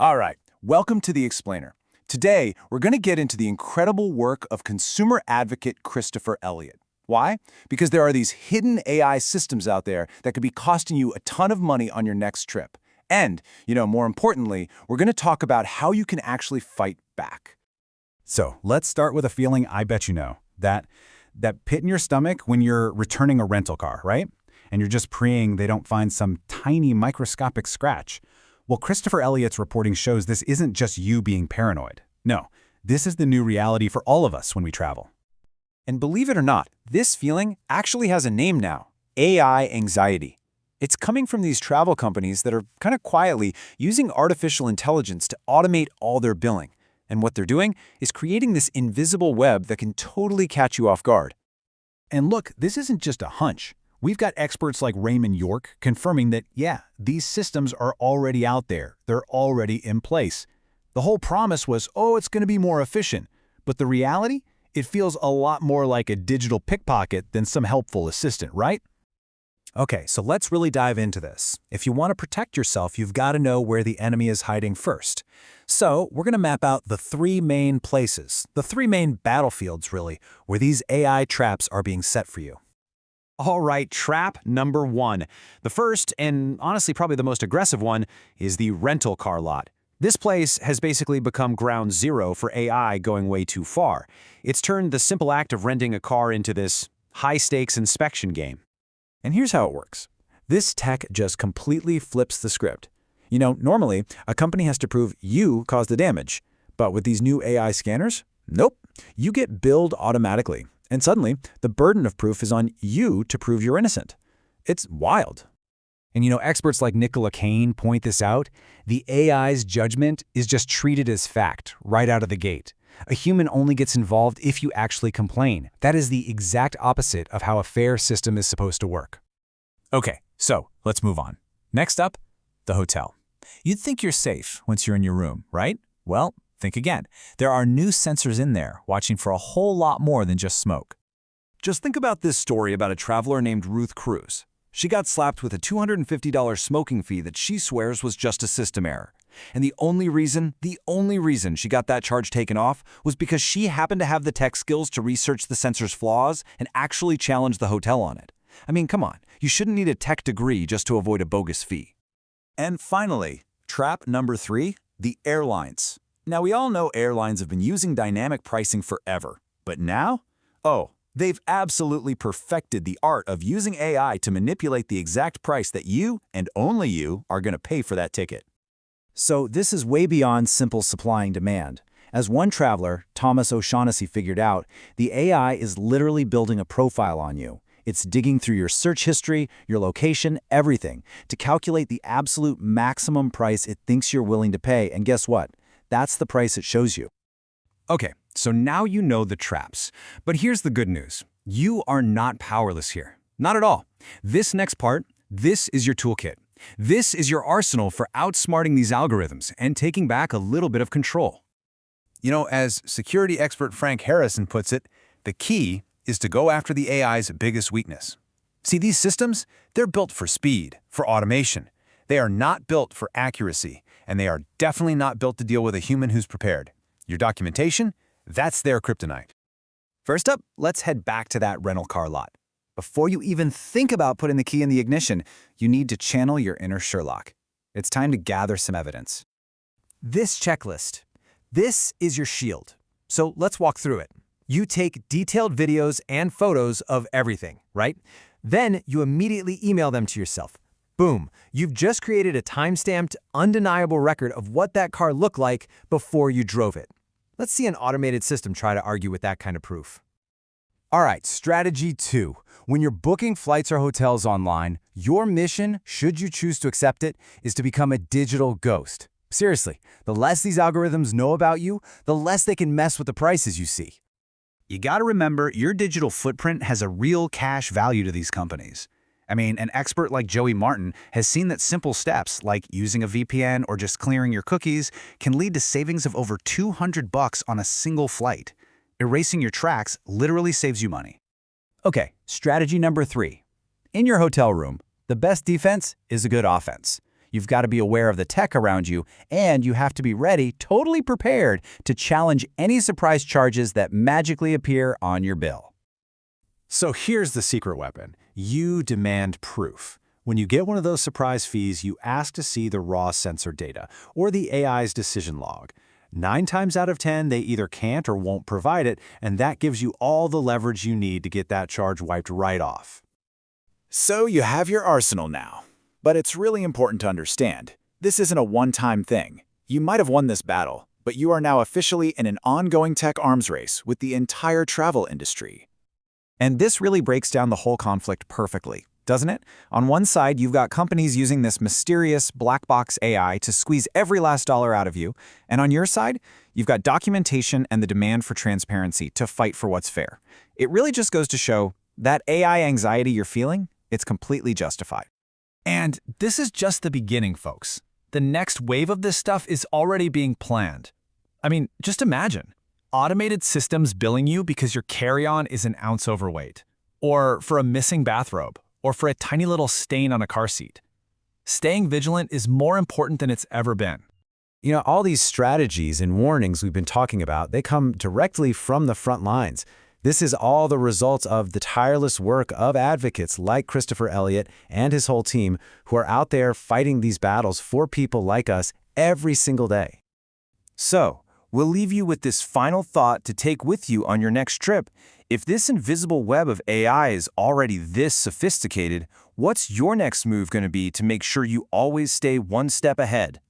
All right, welcome to The Explainer. Today, we're going to get into the incredible work of consumer advocate Christopher Elliott. Why? Because there are these hidden AI systems out there that could be costing you a ton of money on your next trip. And, more importantly, we're going to talk about how you can actually fight back. So let's start with a feeling I bet you know. That pit in your stomach when you're returning a rental car, right? And you're just praying they don't find some tiny microscopic scratch. Well, Christopher Elliott's reporting shows this isn't just you being paranoid. No, this is the new reality for all of us when we travel. And believe it or not, this feeling actually has a name now: AI anxiety. It's coming from these travel companies that are kind of quietly using artificial intelligence to automate all their billing. And what they're doing is creating this invisible web that can totally catch you off guard. And look, this isn't just a hunch. We've got experts like Raymond York confirming that, yeah, these systems are already out there. They're already in place. The whole promise was, oh, it's going to be more efficient. But the reality? It feels a lot more like a digital pickpocket than some helpful assistant, right? Okay, so let's really dive into this. If you want to protect yourself, you've got to know where the enemy is hiding first. So we're going to map out the three main places, the three main battlefields, really, where these AI traps are being set for you. All right, trap number one. The first, and honestly probably the most aggressive one, is the rental car lot. This place has basically become ground zero for AI going way too far. It's turned the simple act of renting a car into this high-stakes inspection game. And here's how it works. This tech just completely flips the script. Normally, a company has to prove you caused the damage. But with these new AI scanners, nope. You get billed automatically. And suddenly, the burden of proof is on you to prove you're innocent. It's wild. And experts like Nicola Kane point this out. The AI's judgment is just treated as fact right out of the gate. A human only gets involved if you actually complain. That is the exact opposite of how a fair system is supposed to work. Okay, so let's move on. Next up, the hotel. You'd think you're safe once you're in your room, right? Well, think again. There are new sensors in there watching for a whole lot more than just smoke. Just think about this story about a traveler named Ruth Cruz. She got slapped with a $250 smoking fee that she swears was just a system error. And the only reason she got that charge taken off was because she happened to have the tech skills to research the sensor's flaws and actually challenge the hotel on it. I mean, come on, you shouldn't need a tech degree just to avoid a bogus fee. And finally, trap number 3, the airlines. Now, we all know airlines have been using dynamic pricing forever. But now? Oh, they've absolutely perfected the art of using AI to manipulate the exact price that you, and only you, are going to pay for that ticket. So this is way beyond simple supply and demand. As one traveler, Thomas O'Shaughnessy, figured out, the AI is literally building a profile on you. It's digging through your search history, your location, everything, to calculate the absolute maximum price it thinks you're willing to pay. And guess what? That's the price it shows you. Okay, so now you know the traps. But here's the good news. You are not powerless here. Not at all. This next part, this is your toolkit. This is your arsenal for outsmarting these algorithms and taking back a little bit of control. As security expert Frank Harrison puts it, the key is to go after the AI's biggest weakness. See, these systems, they're built for speed, for automation. They are not built for accuracy, and they are definitely not built to deal with a human who's prepared. Your documentation, that's their kryptonite. First up, let's head back to that rental car lot. Before you even think about putting the key in the ignition, you need to channel your inner Sherlock. It's time to gather some evidence. This checklist. This is your shield. So let's walk through it. You take detailed videos and photos of everything, right? Then you immediately email them to yourself. Boom, you've just created a time-stamped, undeniable record of what that car looked like before you drove it. Let's see an automated system try to argue with that kind of proof. All right, strategy 2. When you're booking flights or hotels online, your mission, should you choose to accept it, is to become a digital ghost. Seriously, the less these algorithms know about you, the less they can mess with the prices you see. You gotta remember, your digital footprint has a real cash value to these companies. I mean, an expert like Joey Martin has seen that simple steps, like using a VPN or just clearing your cookies, can lead to savings of over $200 on a single flight. Erasing your tracks literally saves you money. Okay, strategy number 3. In your hotel room, the best defense is a good offense. You've got to be aware of the tech around you, and you have to be ready, totally prepared, to challenge any surprise charges that magically appear on your bill. So here's the secret weapon. You demand proof. When you get one of those surprise fees, you ask to see the raw sensor data or the AI's decision log. 9 times out of 10, they either can't or won't provide it, and that gives you all the leverage you need to get that charge wiped right off. So you have your arsenal now. But it's really important to understand, this isn't a one-time thing. You might have won this battle, but you are now officially in an ongoing tech arms race with the entire travel industry. And this really breaks down the whole conflict perfectly, doesn't it? On one side, you've got companies using this mysterious black box AI to squeeze every last dollar out of you. And on your side, you've got documentation and the demand for transparency to fight for what's fair. It really just goes to show that AI anxiety you're feeling, it's completely justified. And this is just the beginning, folks. The next wave of this stuff is already being planned. I mean, just imagine. Automated systems billing you because your carry-on is an ounce overweight, or for a missing bathrobe, or for a tiny little stain on a car seat. Staying vigilant is more important than it's ever been. You know, all these strategies and warnings we've been talking about, they come directly from the front lines. This is all the result of the tireless work of advocates like Christopher Elliott and his whole team who are out there fighting these battles for people like us every single day. So, we'll leave you with this final thought to take with you on your next trip. If this invisible web of AI is already this sophisticated, what's your next move going to be to make sure you always stay one step ahead?